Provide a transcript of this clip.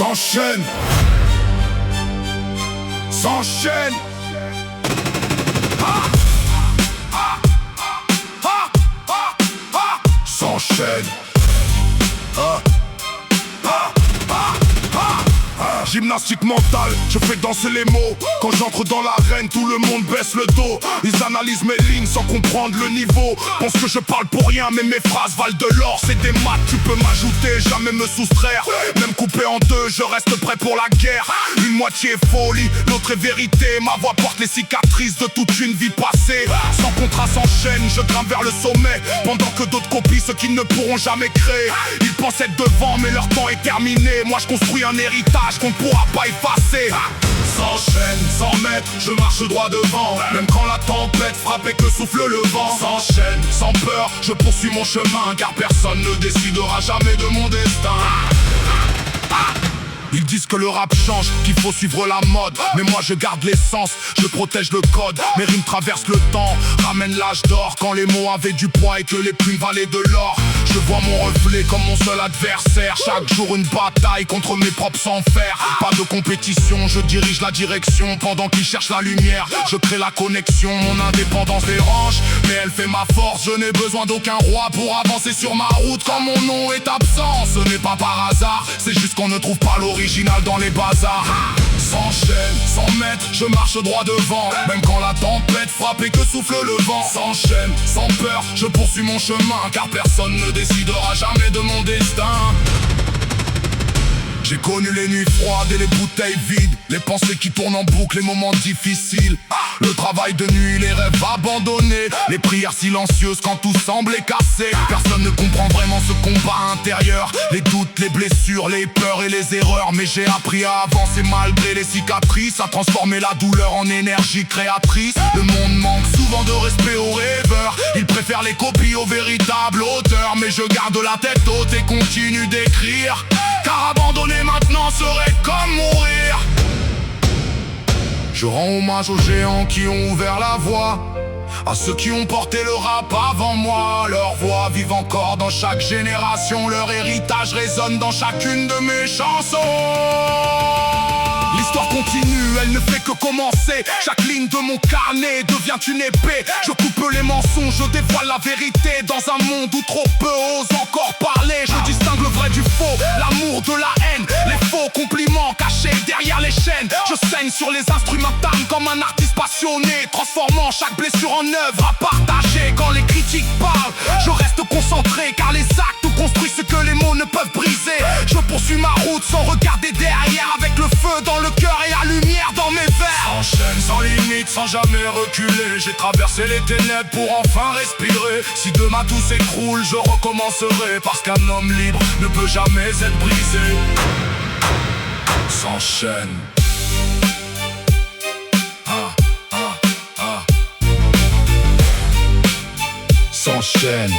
s'enchaîne, s'enchaîne. S'enchaîne. Gymnastique mentale, je fais danser les mots. Quand j'entre dans l'arène, tout le monde baisse le dos. Ils analysent mes lignes sans comprendre le niveau. Pensent que je parle pour rien, mais mes phrases valent de l'or. C'est des maths, tu peux m'ajouter, jamais me soustraire. Même coupé en deux, je reste prêt pour la guerre. Une moitié est folie, l'autre est vérité. Ma voix porte les cicatrices de toute une vie passée. Sans contrat s'enchaîne, je grimpe vers le sommet. Pendant que d'autres copient ce qu'ils ne pourront jamais créer. Ils pensent être devant, mais leur temps est terminé. Moi je construis un héritage qu'on ne pourra pas effacer. S'enchaîne, 100 mètres, je marche droit devant. Même quand la tempête frappe et que souffle le vent. S'enchaîne, sans peur, je poursuis mon chemin. Car personne ne décidera jamais de mon destin. Ils disent que le rap change, qu'il faut suivre la mode. Mais moi je garde l'essence, je protège le code. Mes rimes traversent le temps, ramènent l'âge d'or. Quand les mots avaient du poids et que les plumes valaient de l'or. Je vois mon reflet comme mon seul adversaire. Chaque jour une bataille contre mes propres sans faire. Pas de compétition, je dirige la direction. Pendant qu'ils cherchent la lumière, je crée la connexion. Mon indépendance dérange, mais elle fait ma force. Je n'ai besoin d'aucun roi pour avancer sur ma route. Quand mon nom est absent, ce n'est pas par hasard. C'est juste qu'on ne trouve pas l'original dans les bazars. S'enchaîne, 100 mètres, je marche droit devant. Même quand la tempête frappe et que souffle le vent. S'enchaîne, sans peur, je poursuis mon chemin. Car personne ne décidera jamais de mon destin. J'ai connu les nuits froides et les bouteilles vides. Les pensées qui tournent en boucle, les moments difficiles. Le travail de nuit, les rêves abandonnés. Les prières silencieuses quand tout semblait cassé. Personne ne comprend vraiment ce combat intérieur. Les doutes, les blessures, les peurs et les erreurs. Mais j'ai appris à avancer malgré les cicatrices. À transformer la douleur en énergie créatrice. Le monde manque souvent de respect aux rêveurs. Ils préfèrent les copies aux véritables auteurs. Mais je garde la tête haute et continue d'écrire. Car abandonner maintenant serait comme mourir. Je rends hommage aux géants qui ont ouvert la voie, à ceux qui ont porté le rap avant moi. Leurs voix vivent encore dans chaque génération. Leur héritage résonne dans chacune de mes chansons. L'histoire continue, elle ne fait que commencer. Chaque ligne de mon carnet devient une épée. Je coupe les mensonges, je dévoile la vérité. Dans un monde où trop peu osent encore parler. Je distingue le vrai du faux, l'amour de la haine. Les faux compliments cachés derrière les chaînes. Je saigne sur les instrumentales comme un artiste passionné, transformant chaque blessure en œuvre à partager. Quand les critiques parlent, je reste concentré. Car les actes construisent ce que les mots ne peuvent briser. Je poursuis ma route sans regarder derrière. Avec le feu dans le cœur et la lumière dans mes vers. S'enchaîne sans limite, sans jamais reculer. J'ai traversé les ténèbres pour enfin respirer. Si demain tout s'écroule, je recommencerai. Parce qu'un homme libre ne peut jamais être brisé. S'enchaîne. S'enchaîne.